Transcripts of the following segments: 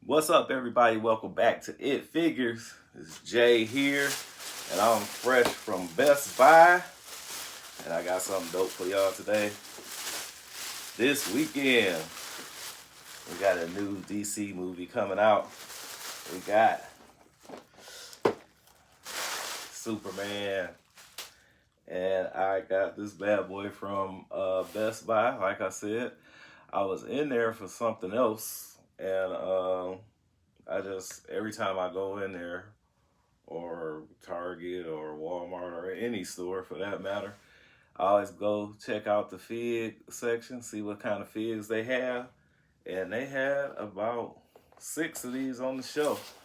What's up, everybody? Welcome back to It Figures. It's Jay here, and I'm fresh from Best Buy, and I got something dope for y'all today. This weekend, we got a new DC movie coming out. We got Superman, and I got this bad boy from Best Buy. Like I said, I was in there for something else. And every time I go in there, or Target or Walmart or any store for that matter, I always go check out the fig section, see what kind of figs they have. And they had about 6 of these on the shelf.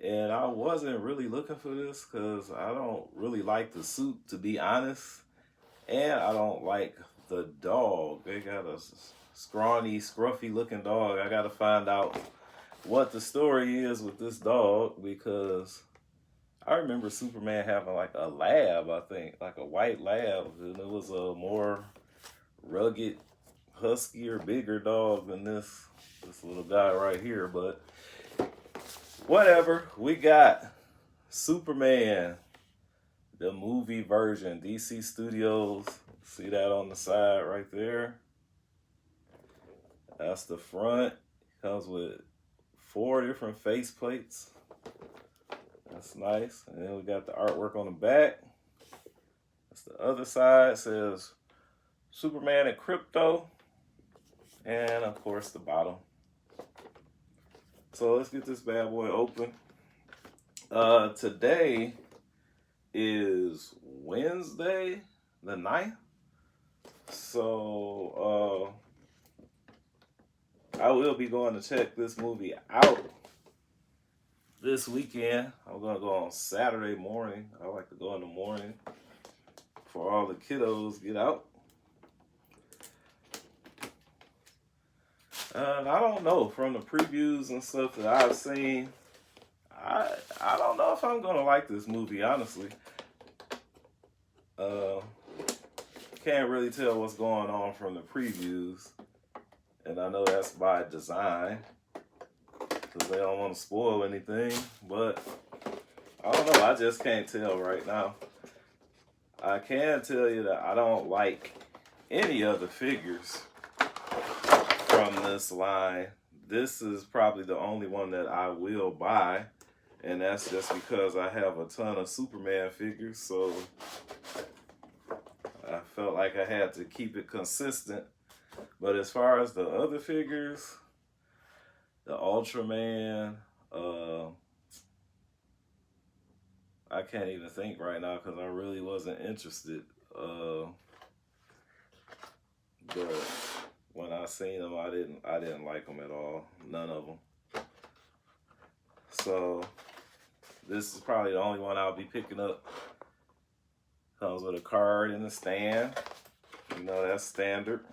And I wasn't really looking for this because I don't really like the suit, to be honest. And I don't like the dog. They got a scrawny, scruffy looking dog. I gotta find out what the story is with this dog, because I remember Superman having like a lab, I think, like a white lab, and it was a more rugged, huskier, bigger dog than this little guy right here. But whatever, we got Superman, the movie version, DC Studios. See that on the side right there? That's the front. Comes with 4 different face plates. That's nice. And then we got the artwork on the back. That's the other side. It says Superman and Crypto. And of course the bottom. So let's get this bad boy open. Today is Wednesday the 9th. So I will be going to check this movie out this weekend. I'm going to go on Saturday morning. I like to go in the morning before all the kiddos get out. And I don't know, from the previews and stuff that I've seen, I don't know if I'm going to like this movie, honestly. Can't really tell what's going on from the previews. And I know that's by design, because they don't want to spoil anything. But I don't know. I just can't tell right now. I can tell you that I don't like any of the figures from this line. This is probably the only one that I will buy. And that's just because I have a ton of Superman figures. So I felt like I had to keep it consistent. But as far as the other figures, the Ultraman, I can't even think right now because I really wasn't interested. But when I seen them, I didn't like them at all. None of them. So this is probably the only one I'll be picking up. Comes with a card in the stand. You know, that's standard.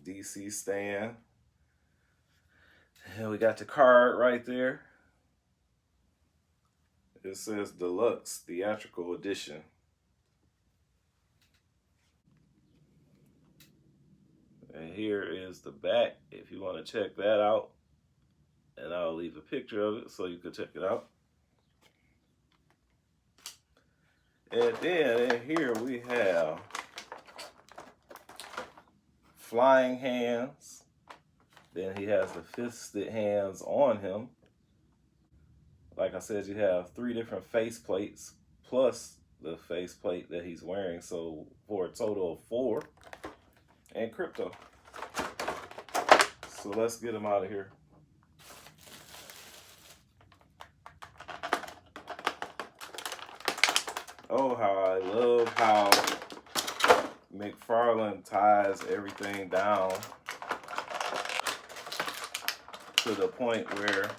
DC stand. And we got the card right there. It says Deluxe Theatrical Edition. And here is the back if you want to check that out. And I'll leave a picture of it so you can check it out. And then in here we have flying hands. Then he has the fisted hands on him. Like I said, you have 3 different face plates plus the face plate that he's wearing. So for a total of 4. And Crypto. So let's get him out of here. Oh, how I love how McFarlane ties everything down to the point where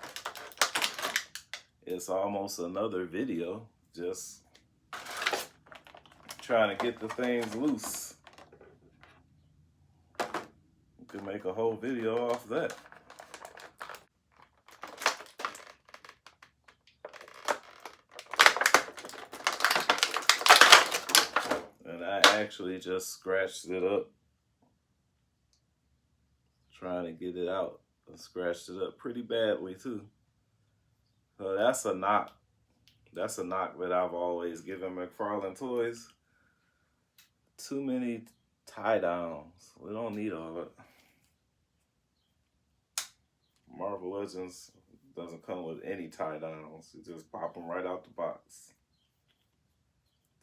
it's almost another video, just trying to get the things loose. You could make a whole video off that. actually just scratched it up, trying to get it out. I scratched it up pretty badly too. So that's a knock. That's a knock that I've always given McFarlane Toys. Too many tie downs. We don't need all of it. Marvel Legends doesn't come with any tie downs. You just pop them right out the box.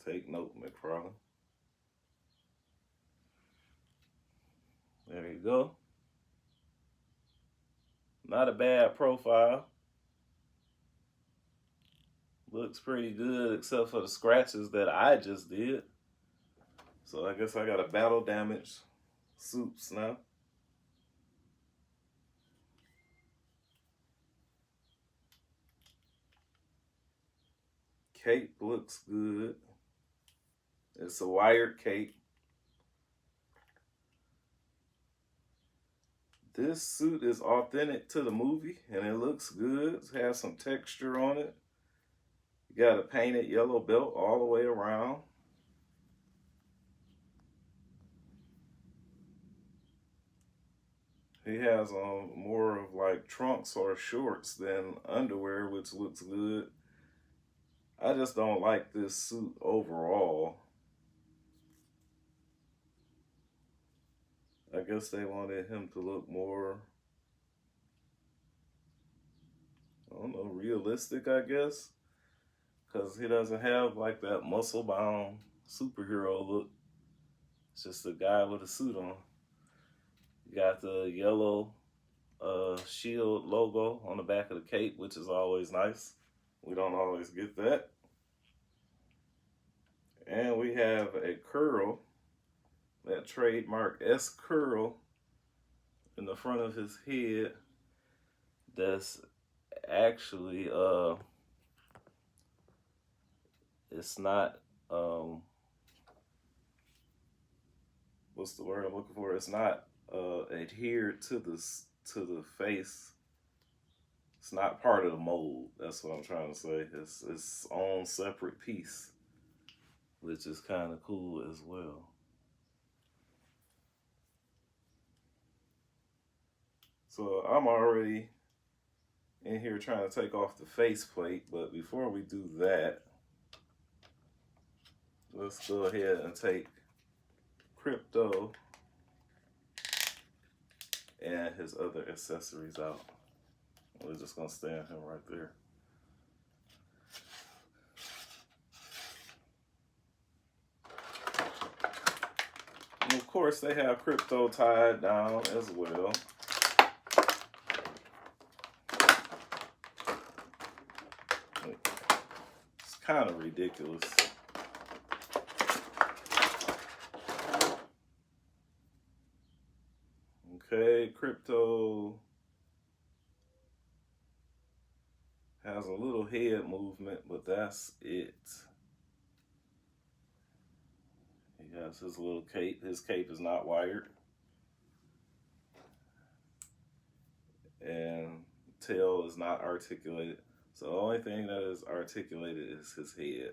Take note, McFarlane. There you go. Not a bad profile. Looks pretty good except for the scratches that I just did. So I guess I got a battle damage suits now. Cape looks good. It's a wired cape. This suit is authentic to the movie and it looks good. It has some texture on it. You got a painted yellow belt all the way around. He has more of like trunks or shorts than underwear, which looks good. I just don't like this suit overall. I guess they wanted him to look more, I don't know, realistic, I guess. Because he doesn't have like that muscle-bound superhero look. It's just a guy with a suit on. You got the yellow shield logo on the back of the cape, which is always nice. We don't always get that. And we have a curl, that trademark S curl in the front of his head that's actually it's not what's the word I'm looking for? It's not adhered to the face. It's not part of the mold. That's what I'm trying to say. It's its own separate piece, which is kind of cool as well. So I'm already in here trying to take off the faceplate, but before we do that, let's go ahead and take Crypto and his other accessories out. We're just gonna stand him right there. And of course, they have Crypto tied down as well. It's kind of ridiculous. Okay, Crypto has a little head movement, but that's it. He has his little cape. His cape is not wired. And tail is not articulated. So the only thing that is articulated is his head.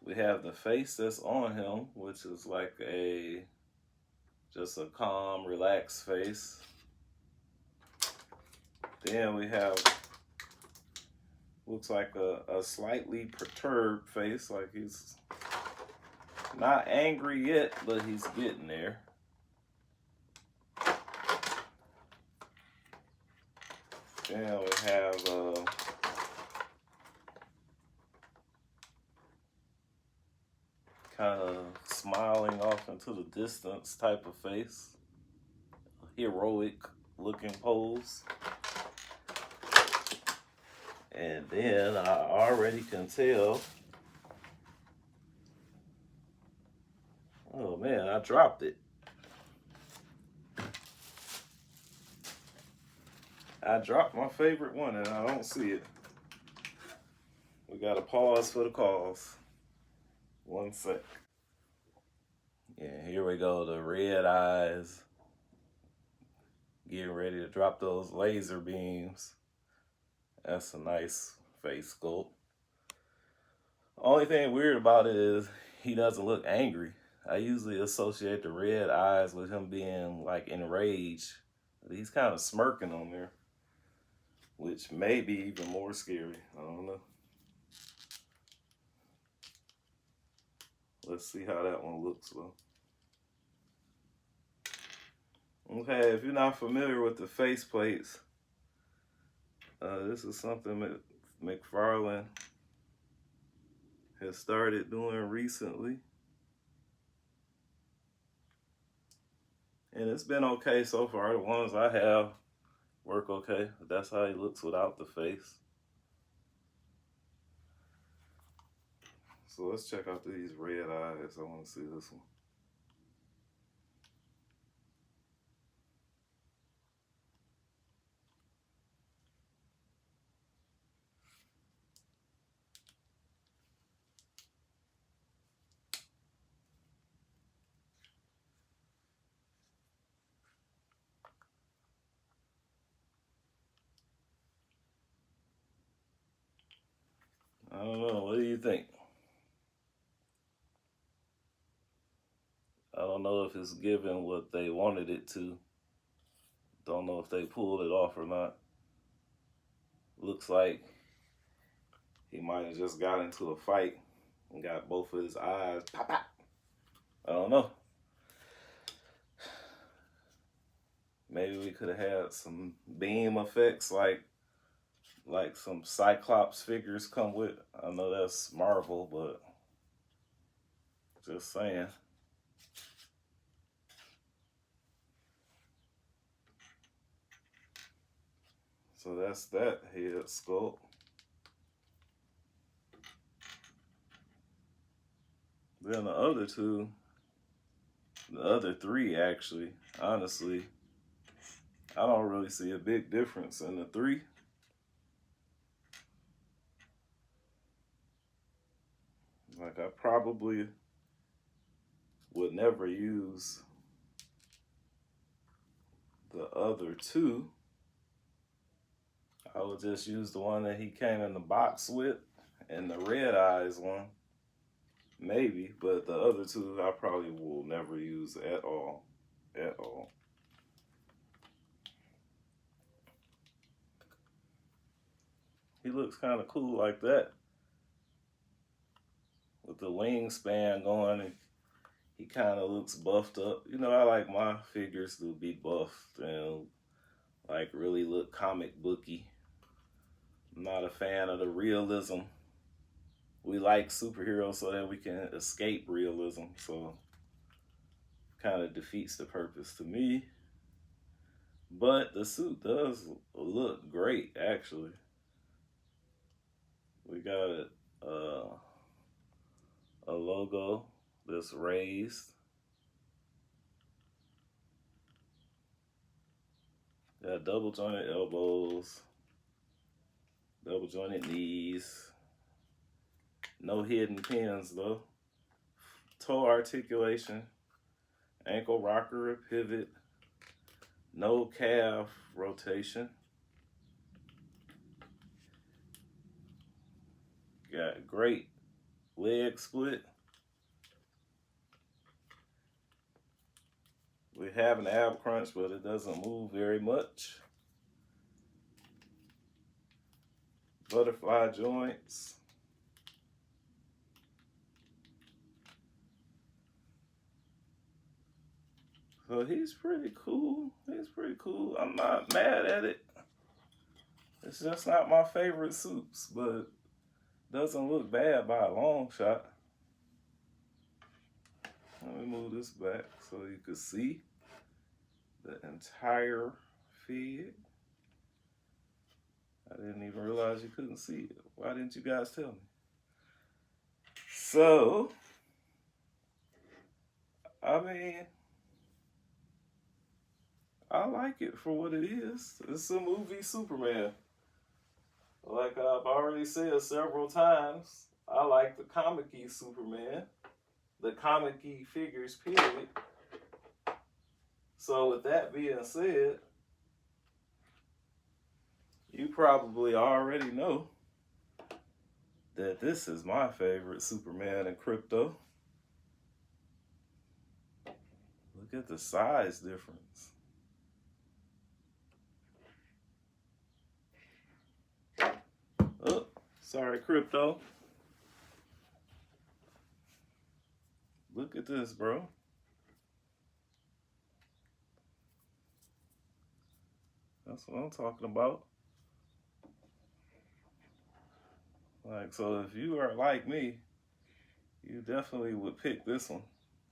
We have the face that's on him, which is like just a calm, relaxed face. Then we have, looks like a slightly perturbed face, like he's not angry yet, but he's getting there. Then we have kind of smiling off into the distance type of face, a heroic looking pose. And then I already can tell, oh man, I dropped it. I dropped my favorite one and I don't see it. We got to pause for the cause. 1 sec. Yeah, here we go, the red eyes. Getting ready to drop those laser beams. That's a nice face sculpt. Only thing weird about it is he doesn't look angry. I usually associate the red eyes with him being like enraged. He's kind of smirking on there, which may be even more scary. I don't know. Let's see how that one looks though. Okay, if you're not familiar with the face plates, this is something that McFarlane has started doing recently. And it's been okay so far. The ones I have work okay. That's how he looks without the face. So let's check out these red eyes. I want to see this one. I don't know. What do you think? I don't know if it's given what they wanted it to. Don't know if they pulled it off or not. Looks like he might have just got into a fight and got both of his eyes pop pop. I don't know. Maybe we could have had some beam effects like some Cyclops figures come with. I know that's Marvel, but just saying. So that's that head sculpt. Then the other three actually, honestly, I don't really see a big difference in the three. Like I probably would never use the other two. I would just use the one that he came in the box with and the red eyes one. Maybe, but the other two I probably will never use at all. At all. He looks kind of cool like that. With the wingspan going, and he kind of looks buffed up. You know, I like my figures to be buffed and like really look comic booky. I'm not a fan of the realism. We like superheroes so that we can escape realism. So kind of defeats the purpose to me. But the suit does look great, actually. We got a logo that's raised. Got double jointed elbows, double jointed knees. No hidden pins though. Toe articulation, ankle rocker pivot, no calf rotation. Got great leg split. We have an ab crunch, but it doesn't move very much. Butterfly joints. So he's pretty cool. He's pretty cool. I'm not mad at it. It's just not my favorite suits, but doesn't look bad by a long shot. Let me move this back so you can see the entire fig. I didn't even realize you couldn't see it. Why didn't you guys tell me? So, I mean, I like it for what it is. It's a movie Superman. Like I've already said several times, I like the comic-y Superman. the comic-y figures, period. So with that being said, you probably already know that this is my favorite Superman in crypto. Look at the size difference. Oh, sorry, crypto. Look at this, bro. That's what I'm talking about. Like, so if you are like me, you definitely would pick this one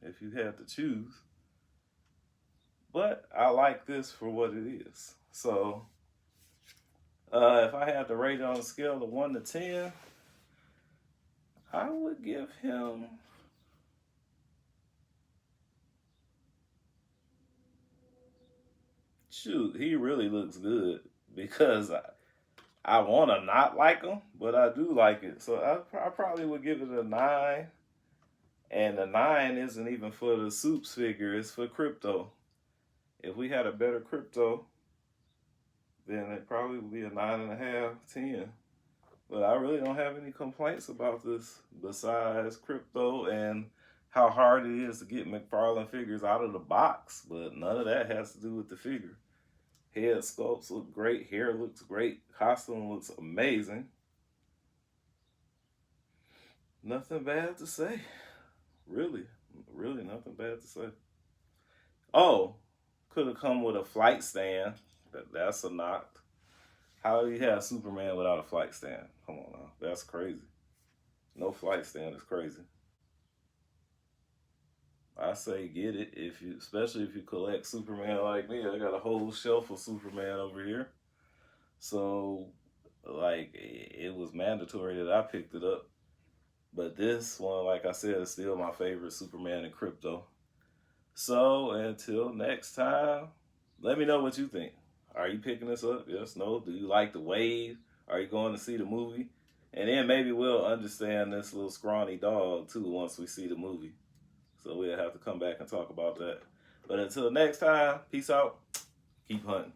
if you had to choose. But I like this for what it is. So if I had to rate it on a scale of 1 to 10, I would give him shoot, he really looks good because I want to not like him, but I do like it. So I probably would give it a 9. And the 9 isn't even for the Soups figure, it's for crypto. If we had a better crypto, then it probably would be a 9.5, 10. But I really don't have any complaints about this besides crypto and how hard it is to get McFarlane figures out of the box. But none of that has to do with the figure. Head sculpts look great, hair looks great, costume looks amazing. Nothing bad to say. Really nothing bad to say. Oh, could have come with a flight stand. That's a knock. How do you have Superman without a flight stand? Come on now, that's crazy. No flight stand is crazy. I say get it if you, especially if you collect Superman like me. I got a whole shelf of Superman over here, so like it was mandatory that I picked it up. But this one, like I said, is still my favorite Superman in crypto. So until next time, let me know what you think. Are you picking this up? Yes, no? Do you like the wave? Are you going to see the movie? And then maybe we'll understand this little scrawny dog too once we see the movie. So we'll have to come back and talk about that. But until next time, peace out. Keep hunting.